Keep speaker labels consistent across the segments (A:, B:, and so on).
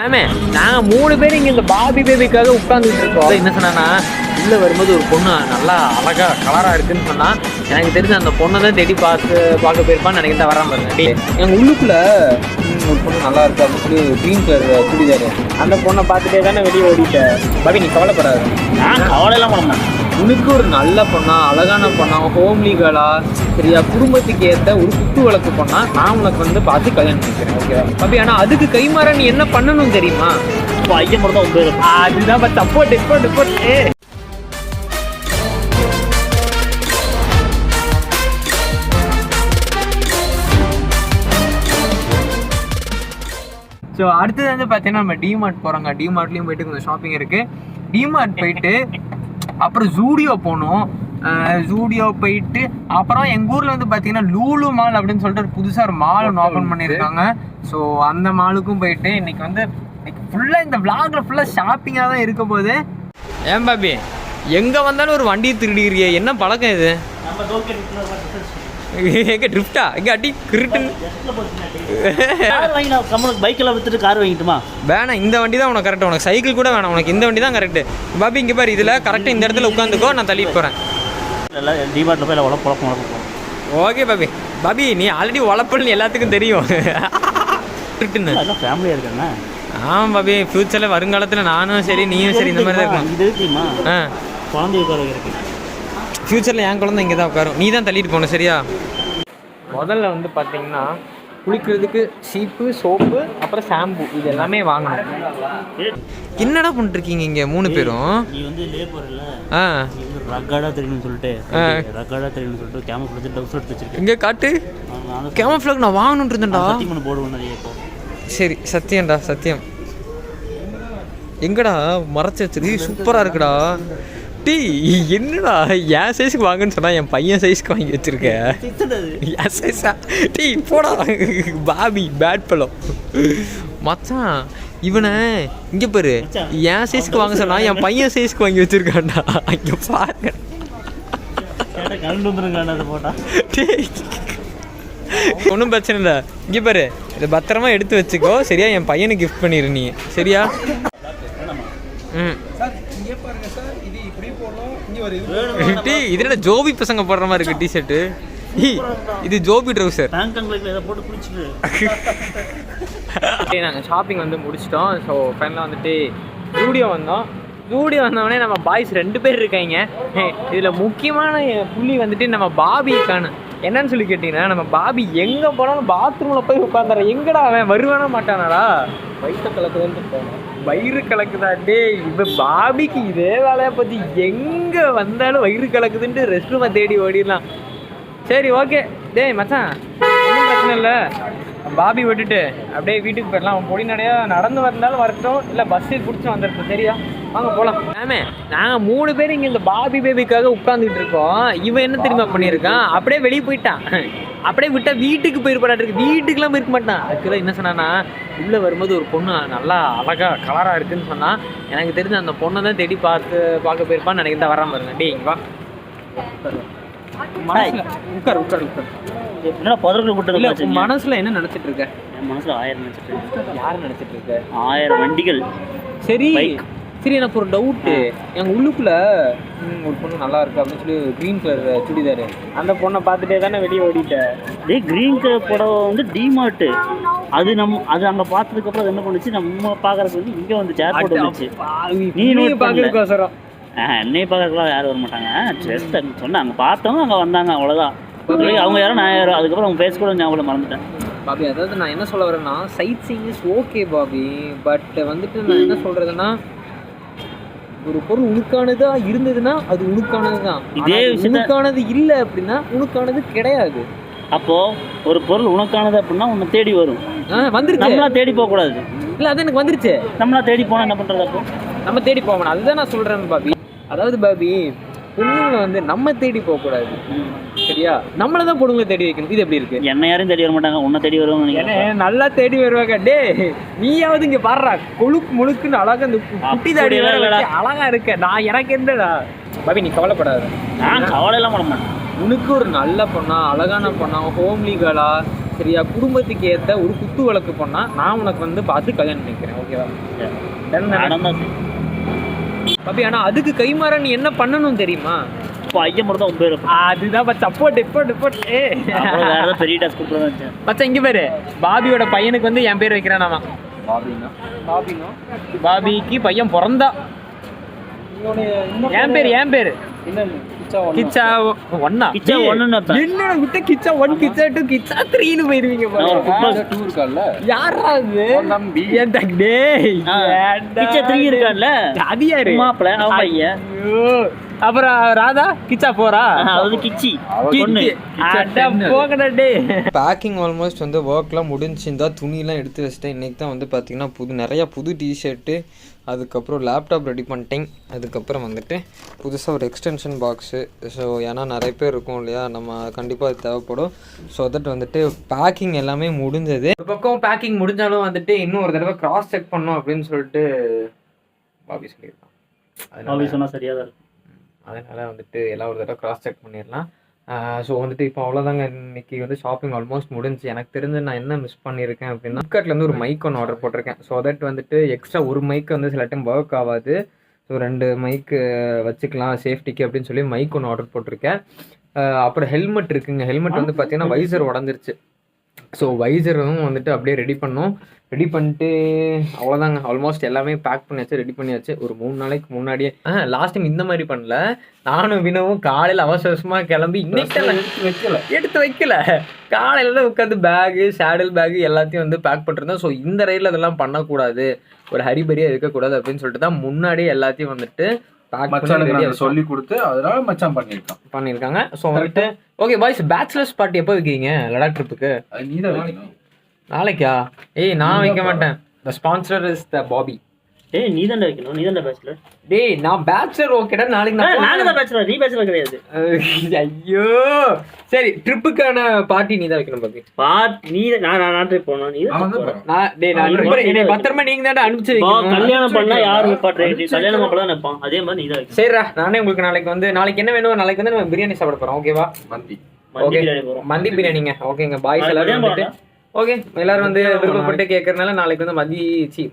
A: ஆமே நாங்கள் 3 பேர் இங்கே இந்த பாபி பேபிக்காக உட்காந்துட்டு இருக்கோம். என்ன சொன்னா உள்ளே வரும்போது ஒரு பொண்ணு நல்லா அழகா கலராக இருக்குன்னு சொன்னால் எனக்கு தெரிஞ்ச அந்த பொண்ணை தான் தேடி பார்க்க போயிருப்பான்னு நினைக்கிட்டு தான் வராமல் இருந்தேன். எங்கள் உள்ளுக்குள்ள ஒரு பொண்ணு நல்லா இருக்கு அப்படின்னு சொல்லி க்ரீன் கலர் சுடிதாரு அந்த பொண்ணை பார்த்துட்டே தானே வெளியே ஓடிட்டேன். பாபி நீ கவலைப்படாது, நான் கவலையெல்லாம் பண்ண மாட்டேன். உனக்கு ஒரு நல்ல பொண்ணா அழகான பொண்ணா ஹோம்லி கேர்ளா சரியா குடும்பத்துக்கு ஏற்ற ஒரு குத்து வழக்கு பொண்ணா நான் உனக்கு வந்து பார்த்து கல்யாணம் பண்ணிக்கிறேன். ஓகேவா பாபி? ஆனால் அதுக்கு கைமாற நீ என்ன பண்ணணும் தெரியுமா? ஐயா மட்டும் தான் உங்க அதுதான் சப்போர்ட் இப்போ ஸோ அடுத்தது வந்து பார்த்தீங்கன்னா நம்ம டிமார்ட் போகிறோங்க. டிமார்ட்லேயும் போயிட்டு கொஞ்சம் ஷாப்பிங் இருக்குது. டிமார்ட் போயிட்டு அப்புறம் ஜூடியோ போகணும். ஜூடியோ போயிட்டு அப்புறம் எங்கள் ஊரில் வந்து பார்த்தீங்கன்னா லூலு மால் அப்படின்னு சொல்லிட்டு ஒரு புதுசாக ஒரு மால் ஒன்று ஓப்பன் பண்ணியிருக்காங்க. ஸோ அந்த மாலுக்கும் போயிட்டு இன்னைக்கு ஃபுல்லாக இந்த விளாகில் ஃபுல்லாக ஷாப்பிங்காக தான் இருக்க போது. ஏன் பாபி எங்கே வந்தாலும் ஒரு வண்டியை திருடிக்கிறியே, என்ன பழக்கம் இது? எங்க ட்ரிஃப்டா எங்க அடி கிருட்டு
B: பைக்கெல்லாம் வித்துட்டு கார் வாங்கிட்டுமா?
A: வேணாம், இந்த வண்டி தான் உனக்கு கரெக்ட். உனக்கு சைக்கிள் கூட வேணாம், உனக்கு இந்த வண்டி தான் கரெக்ட். பாபி இங்கே பாரு, இதில் கரெக்டாக இந்த இடத்துல உட்காந்துக்கோ, நான் தள்ளிட்டு போகிறேன்.
B: டிமார்ட்டில் போய் உழப்பம்.
A: ஓகே பாபி. பாபி நீ ஆல்ரெடி உழப்பல்னு எல்லாத்துக்கும் தெரியும்.
B: ஃபேமிலியாக இருக்காங்க.
A: ஆமாம் பாபி, ஃப்யூச்சரில் வருங்காலத்தில் நானும் சரி நீயும் சரி இந்த மாதிரி தான் இருக்கணும்.
B: இது இருக்குமா? குழந்தை உட்கார இருக்கு.
A: ஃப்யூச்சரில் என் குழந்தை இங்கே தான் உட்காரும், நீ தான் தள்ளிட்டு போகணும் சரியா? முதல்ல வந்து பார்த்தீங்கன்னா குளிக்கிறதுக்கு சீப்பு சோப்பு அப்புறம் ஷாம்பு இது எல்லாமே வாங்கணும். என்னடா பண்ணிருக்கீங்க இங்கே 3 பேரும்?
B: நீ வந்து லேபர்ல ரக்காடாக தெரியும்னு சொல்லிட்டு கேமஃப்ளாக் டவுஸ் எடுத்து வச்சிருக்கேன்.
A: இங்கே காட்டு கேமஃப்ளாக் நான் வாங்கணுன்ட்டு இருந்தேன்டா.
B: சத்தியம் போர்டு ஒன்று இப்போ.
A: சரி சத்தியம்டா சத்தியம். எங்கடா மறைச்சி வச்சிரு, சூப்பராக இருக்குடா. டீ என்னடா என் சைஸ்க்கு வாங்கன்னு சொன்னா என் பையன் சைஸ்க்கு வாங்கி வச்சிருக்கேன். என் சைஸா? டீ போடா பாபி பேட் பழம் மச்சான். இவனை இங்கே பாரு, என் சைஸ்க்கு வாங்க சொன்னா என் பையன் சைஸ்க்கு வாங்கி வச்சிருக்கான்டா. இங்கே பாருங்க ஒன்றும் பிரச்சனை இல்லை. இங்கே பாரு, இதை பத்திரமா எடுத்து வச்சுக்கோ சரியா? என் பையனுக்கு கிஃப்ட் பண்ணிடு நீ சரியா? டீ இதுல ஜோபி பசங்க போடுற மாதிரி இருக்கு டிஷர்ட்டு. இது ஜோபி ட்ரௌசர். நாங்கள் ஷாப்பிங் வந்து முடிச்சிட்டோம். ஸோ ஃபைனலாக வந்துட்டு ஜூடியோ வந்தோம். ஜூடியோ வந்தோடனே நம்ம பாய்ஸ் 2 பேர் இருக்காங்க. இதில் முக்கியமான புள்ளி வந்துட்டு நம்ம பாபிக்கான என்னன்னு சொல்லி கேட்டிங்கன்னா, நம்ம பாபி எங்கே போனாலும் பாத்ரூமில் போய் உட்காந்துற. எங்கடா அவன் வருவானா மாட்டானாடா? வயிற்ற கலக்குதுன்ட்டு போனோம். வயிறு கலக்குதா டே? இப்போ பாபிக்கு இதே வேலையை பற்றி எங்கே வந்தாலும் வயிறு கலக்குதுன்ட்டு ரெஸ்ட் ரூமை தேடி ஓடிடலாம். சரி ஓகே டேய் மச்சான், ஒன்றும் பிரச்சனை இல்லை. பாபி விட்டுட்டு அப்படியே வீட்டுக்கு போயிடலாம். அவன் பொடி நடையா நடந்து வந்தாலும் வரட்டும், இல்லை பஸ்ஸில் பிடிச்சி வந்துருக்கோம் சரியா? வாங்க போகலாம். ஆமே நாங்கள் 3 பேர் இங்கே இந்த பாபி பேபிக்காக உட்காந்துக்கிட்டு இருக்கோம். இவன் என்ன தெரியுமா பண்ணியிருக்கான், அப்படியே வெளியே போயிட்டான். அப்படியே விட்டால் வீட்டுக்கு போயிருப்பாடாட்டிருக்கு. வீட்டுக்கெல்லாம் போயிருக்க மாட்டான். ஆக்சுவலாக என்ன சொன்னான்னா, உள்ளே வரும்போது ஒரு பொண்ணு நல்லா அழகாக கலராக இருக்குதுன்னு சொன்னால் எனக்கு தெரிஞ்ச அந்த பொண்ணை தான் தேடி பார்க்க போயிருப்பான்னு நினைக்கிட்டு தான் வராமல் இருங்க. டே இங்கே வா உட்கார்.
B: என்னடா பதறக்குள்ள கூட்டு
A: மனசுல என்ன நினைச்சிட்டு இருக்க?
B: என் மனசுல 1000 நினைச்சிட்டு இருக்கேன்.
A: யாரு நினைச்சிட்டு இருக்க?
B: 1000 வண்டிகள்.
A: சரி எனக்கு ஒரு டவுட்டு. எங்கள் உள்ளுக்குள்ள ஒரு பொண்ணு நல்லா இருக்கு அப்படின்னு சொல்லி க்ரீன் கலர் சுடிதாரு அந்த பொண்ணை பார்த்துட்டே தானே வெளியே ஓடிட்டேன்.
B: க்ரீன் கலர் புடவை வந்து டிமார்ட். அது அங்கே பார்த்ததுக்கப்புறம் அது என்ன பண்ணுச்சு, நம்ம பார்க்கறதுக்கு வந்து இங்கே வந்து சேர் போட்டு வந்துச்சு. நீ
A: பார்க்கறதுக்கோசரம்
B: என்னை பார்க்கறதுக்குலாம் யாரும் வர மாட்டாங்க. ஜஸ்ட் சொன்னேன், அங்கே பார்த்தவங்க அங்கே வந்தாங்க, அவ்வளோதான். அவங்க யாரும் நான் யாரும். அதுக்கப்புறம் அவங்க பேச கூட ஞாபகம் மறந்துட்டேன்
A: பாபி. அதாவது நான் என்ன சொல்ல வரேன்னா, sightseeing is okay Bobby, but வந்துட்டு நான் என்ன சொல்கிறதுன்னா, ஒரு பொருள் உனக்கானதா இருந்ததுன்னா அது உனக்கானது தான். இதே உனக்கானது இல்லை அப்படின்னா உனக்கானது கிடையாது.
B: அப்போ ஒரு பொருள் உனக்கானது அப்படின்னா உன்னை தேடி வரும்.
A: வந்துருச்சு,
B: நம்மளா தேடி போகக்கூடாது.
A: இல்லை அது எனக்கு வந்துருச்சு.
B: நம்மளா தேடி போனால் என்ன பண்ணுறது? அப்போ
A: நம்ம தேடி போகணும். அதுதான் நான் சொல்கிறேன் பாபி. அதாவது பாபி, பொண்ணுங்களை வந்து நம்ம தேடி போகக்கூடாது சரியா? நம்மளை தான் பொண்ணுங்களை தேடி வைக்கணும். இது எப்படி இருக்கு?
B: என்ன யாரும் தேடி வர மாட்டாங்க, உன்னை தேடி வருவாங்க.
A: நல்லா தேடி வருவாங்க. டே நீயாவது இங்கே பாடுறா கொழுக்கு முழுக்குன்னு அழகா இந்த குட்டி தாடி அழகா இருக்க. நான் எனக்கு எந்தடா பாபி, நீ கவலைப்படாது.
B: நான் கவலையெல்லாம் பண்ண மாட்டேன்.
A: உனக்கு ஒரு நல்ல பொண்ணா அழகான பொண்ணா ஹோம்லி கேர்ளா சரியா? குடும்பத்துக்கு ஏற்ற ஒரு குத்து விளக்கு பண்ணா நான் உனக்கு வந்து பார்த்து கல்யாணம் பண்ணிக்கிறேன், ஓகேவா? பாப்பி, ஆனா அதுக்கு கைமாற நீ என்ன பண்ணணும் தெரியுமா?
B: ஐயா மட்டும் தான் பேர்
A: அதுதான் சப்போர்ட்
B: பெரிய டாஸ்க் கொடுத்துருந்தேன்
A: மச்சான். இங்க பேரு பாபியோட பையனுக்கு வந்து என் பேர் வைக்கிறான். நாம பாபிக்கு பையன் பிறந்தா என் பேரு கிச்சா 1. என்ன விட்ட கிச்சா 1, கிச்சா 2, கிச்சா 3ன்னு போயிருவீங்க. யாரா அது? என் தங்கடே
B: கிச்சா 3 இருக்கான்ல,
A: அது யாரு?
B: மாப்பிள அவன் பையன்.
A: அப்புறம் ராதா கிச்சா 4.
B: அது கிச்சி
A: பேக்கிங் ஆல்மோஸ்ட் வந்து ஒர்க்லாம் முடிஞ்சிருந்தா துணியெலாம் எடுத்து வச்சிட்டேன். இன்றைக்கி தான் வந்து பார்த்திங்கன்னா நிறையா புது டிஷர்ட்டு, அதுக்கப்புறம் லேப்டாப் ரெடி பண்ணிட்டேன். அதுக்கப்புறம் வந்துட்டு புதுசாக ஒரு எக்ஸ்டென்ஷன் பாக்ஸு. ஸோ ஏன்னா நிறைய பேர் இருக்கும் இல்லையா, நம்ம கண்டிப்பாக அது தேவைப்படும். ஸோ தட் வந்துட்டு பேக்கிங் எல்லாமே முடிஞ்சது. ஒரு பக்கம் பேக்கிங் முடிஞ்சாலும் வந்துட்டு இன்னும் ஒரு தடவை கிராஸ் செக் பண்ணோம் அப்படின்னு சொல்லிட்டு பாபி சொல்லியிருக்கான்.
B: பாபி சொன்னால் சரியாக தான் இருக்கும்.
A: அதனால் வந்துட்டு எல்லாம் ஒரு தடவை கிராஸ் செக் பண்ணிடலாம். ஸோ வந்துட்டு இப்போ அவ்வளோதாங்க. இன்றைக்கி வந்து ஷாப்பிங் ஆல்மோஸ்ட் முடிஞ்சு. எனக்கு தெரிஞ்சு நான் என்ன மிஸ் பண்ணியிருக்கேன் அப்படின்னா, ஃப்ளிப்கார்ட்லேருந்து ஒரு மைக் ஒன்று ஆர்டர் போட்டிருக்கேன். ஸோ தட் வந்துட்டு எக்ஸ்ட்ரா ஒரு மைக் வந்து சில டைம் ஒர்க் ஆகாது. ஸோ 2 மைக்கு வச்சுக்கலாம் சேஃப்டிக்கு அப்படின்னு சொல்லி மைக் ஒன்று ஆர்டர் போட்டிருக்கேன். அப்புறம் ஹெல்மெட் இருக்குங்க. ஹெல்மெட் வந்து பார்த்தீங்கன்னா வைசர் உடஞ்சிருச்சு. ஸோ வைசரும் வந்துட்டு அப்படியே ரெடி பண்ணிட்டு அவ்வளோதாங்க. ஆல்மோஸ்ட் எல்லாமே பேக் பண்ணியாச்சு, ரெடி பண்ணியாச்சு. ஒரு 3 நாளைக்கு முன்னாடியே. லாஸ்ட் டைம் இந்த மாதிரி பண்ணல. நானும் வினவும் காலையில் அவசரமாக கிளம்பி இன்னைக்கு எடுத்து வைக்கல. காலையில் தான் உட்காந்து பேகு, சேடல் பேகு எல்லாத்தையும் வந்து பேக் பண்ணிருந்தேன். ஸோ இந்த ரயிலில் அதெல்லாம் பண்ணக்கூடாது, ஒரு ஹரிபரியாக இருக்கக்கூடாது அப்படின்னு சொல்லிட்டு தான் முன்னாடியே எல்லாத்தையும் வந்துட்டு
C: சொல்லி கொடுத்து அதனால மச்சான் பண்ணிருக்காங்க.
A: ஸோ வந்துட்டு ஓகே பாய்ஸ், பேச்சுலர்ஸ் பார்ட்டி எப்போ வைக்கிறீங்க லடாக் ட்ரிப்புக்கு? நாளைக்கா? நான் வைக்க மாட்டேன். த ஸ்பான்சர் இஸ் த பாபி.
B: நீ தான் வைக்கணும், நீ தான் பேச்சுலர்.
A: நான் பேச்சுலர். ஓகேடா, நாளைக்கு
B: நான் தான் பேச்சுலர், நீ பேச்சுலர் கிடையாது.
A: ஐயோ சரி, ட்ரிப்புக்கான பார்ட்டி நீ தான் வைக்கணும் பாபி.
B: நீ நான் ட்ரிப் போறேன், நீ
A: நான் பத்திரமா நீங்க தான் அனுப்பிச்சு வைக்கணும்.
B: கல்யாணம் பண்ணா யார் வைப்பா? கல்யாணம் பண்ணா நிப்பான், அதே மாதிரி நீ தான் வைக்கணும்.
A: சரிடா, நானே உங்களுக்கு நாளைக்கு என்ன வேணும்? நாளைக்கு வந்து நம்ம பிரியாணி சாப்பிட போறோம், ஓகேவா? மந்தி பிரியாணிங்க. ஓகேங்க பாய்ஸ் எல்லாரும் வந்துட்டு ஓகே, எல்லாரும் வந்து விருப்பப்பட்டு கேட்கறதுனால நாளைக்கு வந்து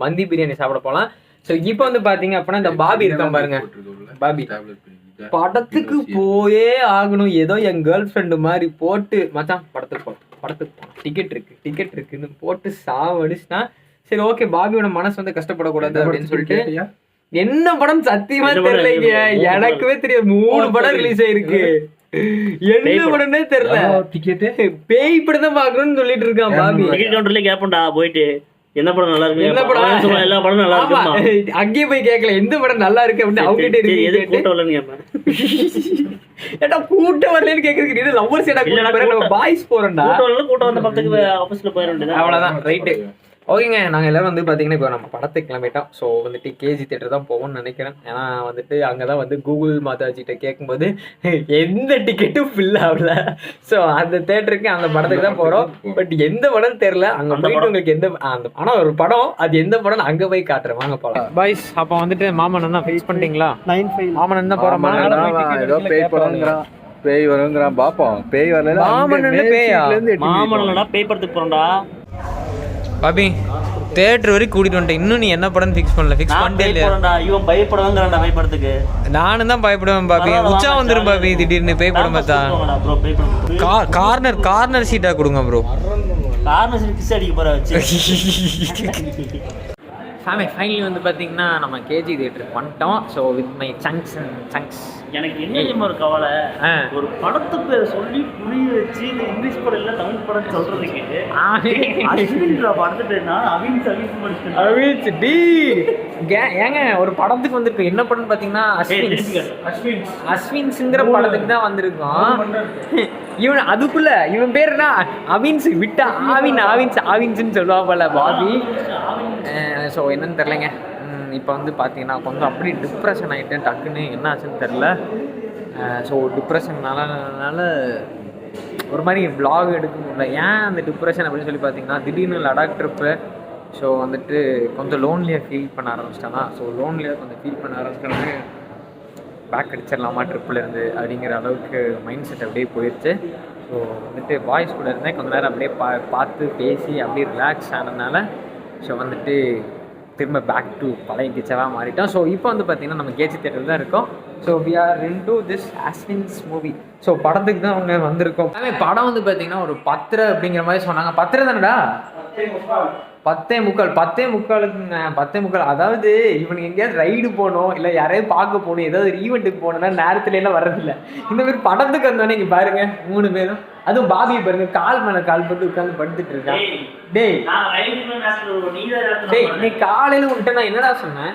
A: மந்தி பிரியாணி சாப்பிட போகலாம். ஸோ இப்போ வந்து பார்த்தீங்க அப்படின்னா இந்த பாபி இருக்கான் பாருங்க, பாபி படத்துக்கு போயே ஆகணும். ஏதோ என் கேர்ள் ஃப்ரெண்டு மாதிரி போட்டு மச்சான் படத்துக்கு டிக்கெட் இருக்குன்னு போட்டு சாவடிச்சுனா சரி ஓகே. பாபியோட மனசு வந்து கஷ்டப்படக்கூடாது அப்படின்னு சொல்லிட்டு என்ன படம் சத்தியமா தெரியலைங்க, எனக்குமே தெரியாது. 3 படம் ரிலீஸ் ஆயிருக்கு, என்ன படம்னே தெரியல. பேய் படம் தான் பாக்கணும்னு சொல்லிட்டு இருக்கான் பாபி.
B: டிக்கெட் கவுண்டர்ல கேப்பண்டா போயிட்டு என்ன படம் நல்லா இருக்கு, என்ன படம் எல்லா படம் நல்லா இருக்கு.
A: அங்கேயே போய் கேட்கல எந்த படம் நல்லா இருக்கு அப்படின்னு அவங்ககிட்ட இருக்கு.
B: கூட்டம் வரலன்னு கேட்பேன்.
A: ஏடா கூட்டம் வரலன்னு கேக்குறதுக்கு லவ்வர்ஸ் ஏடா நம்ம பாய்ஸ் போறோம்டா.
B: கூட்டம் வந்த படத்துக்கு ஆபீஸ்ல போயிட வேண்டியது
A: அவ்வளவுதான். ரைட்டு ஓகேங்க. நாங்கள் எல்லோரும் வந்து பார்த்தீங்கன்னா இப்போ நம்ம படத்துக்கு கிளம்பிட்டோம். ஸோ வந்துட்டு கேஜி தேட்டர் தான் போவோம்னு நினைக்கிறேன். ஏன்னா வந்துட்டு அங்கே தான் வந்து கூகுள் மாதாஜிட்ட கேட்கும்போது எந்த டிக்கெட்டும் ஃபில் ஆகல. ஸோ அந்த தேட்டருக்கு அந்த படத்துக்கு தான் போகிறோம். பட் எந்த படம் தெரில, அங்கே போயிட்டு உங்களுக்கு எந்த ஆனால் ஒரு படம் அது எந்த படம் அங்கே போய் காட்டுறேன், வாங்க போகலாம். பாய்ஸ் அப்போ வந்துட்டு மாமன் தான் ஃபிக்ஸ் பண்ணிட்டீங்களா? மாமன் தான் போகிறோம்.
C: பேய் வருங்கிறான் பாப்போம். பேய் வரல,
A: மாமன் பேயா?
B: மாமன் பேய் படத்துக்கு போகிறோம்டா
A: பாபி. தியேட்டர் வரைக்கும் கூட்டிட்டு வந்துட்டேன். இன்னும் நீ என்ன படம் ஃபிக்ஸ் பண்ணல? ஃபிக்ஸ் பண்ணிட்டே இல்லையா?
B: இவன் பயப்படுவாங்கறான்டா பேய் படத்துக்கு.
A: நானும் தான் பயப்படுவேன் பாபி. உச்சா வந்துரும் பாபி திடீர்னு பேய் படம் பார்த்தா. கார்னர் சீட்டா கொடுங்க ப்ரோ.
B: கார்னர் சீட் கிஸ் அடிக்க போற வச்சு.
A: ஃபைனலி வந்து பார்த்தீங்கன்னா நம்ம கேஜி தியேட்டருக்கு வந்துட்டோம். ஸோ வித் மை சங்க்ஸ்
B: எனக்கு என்ன ஒரு கவலை, ஒரு படத்து பேரை சொல்லி புரிய வச்சு இந்த இங்கிலீஷ் படம் இல்லை தமிழ் படம் சொல்றதுக்கு படத்துட்டேன்னா
A: ஏங்க ஒரு படத்துக்கு வந்திருக்கோம். என்ன படம்னு பார்த்தீங்கன்னா அஸ்வின்ஸுங்கிற படத்துக்கு தான் வந்திருக்கோம். இவன் அதுக்குள்ள இவன் பேர் என்ன அவின்ஸ் விட்டா ஆவின்ஸ்ன்னு சொல்லுவான் போல பாபி. ஸோ என்னன்னு தெரிலங்க. இப்போ வந்து பார்த்தீங்கன்னா கொஞ்சம் அப்படி டிப்ரெஷன் ஆகிட்டேன். டக்குன்னு என்ன ஆச்சுன்னு தெரில. ஸோ டிப்ரெஷன்னால ஒரு மாதிரி vlog எடுக்க முடியல. ஏன் அந்த டிப்ரெஷன் அப்படின்னு சொல்லி பார்த்தீங்கன்னா திடீர்னு லடாக் ட்ரிப்பு. ஸோ வந்துட்டு கொஞ்சம் லோன்லியாக ஃபீல் பண்ண ஆரம்பிச்சிட்டேன்னா. ஸோ லோன்லியாக கொஞ்சம் ஃபீல் பண்ண ஆரம்பிச்சிட்டோன்னே பேக் அடிச்சிடலாமா ட்ரிப்பில் இருந்து அப்படிங்கிற அளவுக்கு மைண்ட் செட் அப்படியே போயிடுச்சு. ஸோ வந்துட்டு பாய்ஸ் கூட இருந்தேன் கொஞ்ச நேரம் அப்படியே பார்த்து பேசி அப்படியே ரிலாக்ஸ் ஆனதுனால ஸோ வந்துட்டு திரும்ப பேக் டு பழைய கிச்சாவாக மாறிட்டோம். ஸோ இப்போ வந்து பார்த்திங்கன்னா நம்ம கேஜி தேட்டரில் தான் இருக்கோம். So we are into this Asvins movie. So படத்துக்கு தான் அவங்க வந்திருக்கோம். படம் வந்து பார்த்திங்கன்னா ஒரு 10 அப்படிங்கிற மாதிரி சொன்னாங்க. 10 தானடா? 10:45 அதாவது இவனுக்கு எங்கேயாவது ரைடு போகணும் இல்லை யாரையாவது பார்க்க போகணும் ஏதாவது ஒரு ஈவெண்ட்டுக்கு போகணுன்னா நேரத்துல எல்லாம் வர்றதில்லை. இந்த மாதிரி படத்துக்கு வந்தோடனே இங்கே பாருங்க 3 பேரும், அதுவும் பாபியை பாருங்க கால் மேலே கால் போட்டு உட்காந்து படுத்துட்டு இருக்கான். டேய் நீ காலையில உன்கிட்ட நான் என்னடா சொன்னேன்,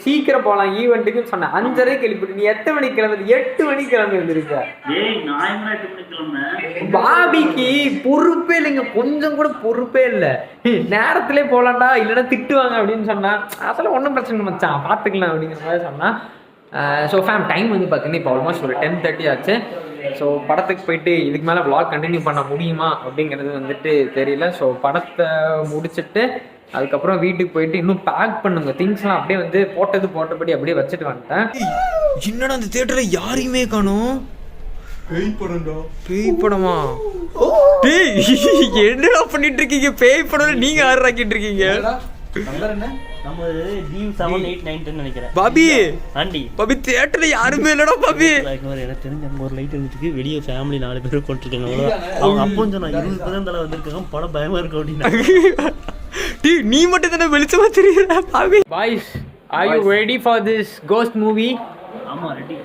A: சீக்கிரம் போகலாம் ஈவெண்ட்டுக்குன்னு சொன்னேன். 5:30 எழுப்பிட்டு நீ எத்தனை மணிக்கு கிளம்புது? 8 மணிக்கு கிளம்பி வந்திருக்க. பாபிக்கு பொறுப்பே இல்லைங்க, கொஞ்சம் கூட பொறுப்பே இல்லை. நேரத்திலே போகலாம்டா இல்லைன்னா திட்டுவாங்க அப்படின்னு சொன்னா, அதெல்லாம் ஒன்றும் பிரச்சனை மச்சான் பார்த்துக்கலாம் அப்படிங்கிற மாதிரி சொன்னா. ஸோ ஃபேம் டைம் வந்து பார்த்தீங்கன்னா இப்போ ஆல்மோஸ்ட் ஒரு 10:30 ஆச்சு. ஸோ படத்துக்கு போயிட்டு இதுக்கு மேலே வ்ளாக் கண்டினியூ பண்ண முடியுமா அப்படிங்கிறது வந்துட்டு தெரியல. ஸோ படத்தை முடிச்சுட்டு அதுக்கப்புறம் வீட்டுக்கு போயிட்டு இன்னும் பேக் பண்ணுங்க திங்ஸ்லாம் அப்படியே வந்து போட்டபடி அப்படியே வச்சுட்டு வந்துட்டேன். என்னடா அந்த தியேட்டர்ல யாரையுமே காணோம். பேய் படமா? என்னடா பண்ணிட்டு இருக்கீங்க? பேய் படம் நீங்க ஆர்டர் இருக்கீங்க?
B: நம்ம D789 நினைக்கிறேன்.
A: பாபி பாபி தியேட்டர்ல யாருமே இல்லடா பாபி.
B: எனக்கு தெரிஞ்ச அங்க ஒரு லைட் இருந்துச்சு, வெளியே ஃபேமிலி 4 பேர் போட்டுருக்காங்க. அவங்க அப்போ சொன்னா 20 பேர் தலை வந்திருக்காங்க, படம் பயமா இருக்கு அப்படின்னா.
A: நீ மட்டும் தானே வெளிச்சமா தெரியற Bobby. Boys, are you ready for this ghost movie?
B: ஆமா ரெடி.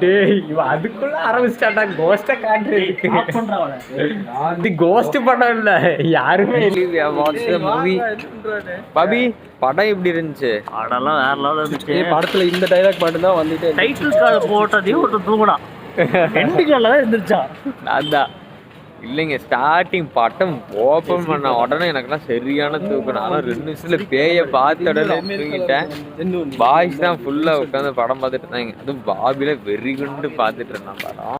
A: டேய் இவ அதுக்குள்ள ஆரம்பிச்சிட்டாடா கோஸ்ட காட்றதுக்கு.
B: ஆஃப் பண்றவள.
A: அது கோஸ்ட் படம் இல்ல, யாருமே இல்ல. Watch the movie. பாபி படம் எப்படி இருந்துச்சு?
B: படம்லாம் வேற லெவல்ல இருந்துச்சு.
C: படத்துல இந்த டைலாக் மட்டும் தான் வந்துட்டே
B: டைட்டில் கார்டு போட்டதே ஒரு தூங்கடா. எண்ட் கார்ல தான் இருந்துச்சா?
A: அதான் இல்லைங்க, ஸ்டார்டிங் பட்டம் ஓப்பன் பண்ண உடனே எனக்குலாம் சரியான தூக்கம். நானும் 2 நிமிஷத்துல பேயை பார்த்த உடனே தூங்கிட்டேன். பாய்ஸ் தான் ஃபுல்லா உட்காந்து படம் பார்த்துட்டு இருந்தாங்க. அதுவும் பாபில வெறி கொண்டு பார்த்துட்டு இருந்தான் படம்.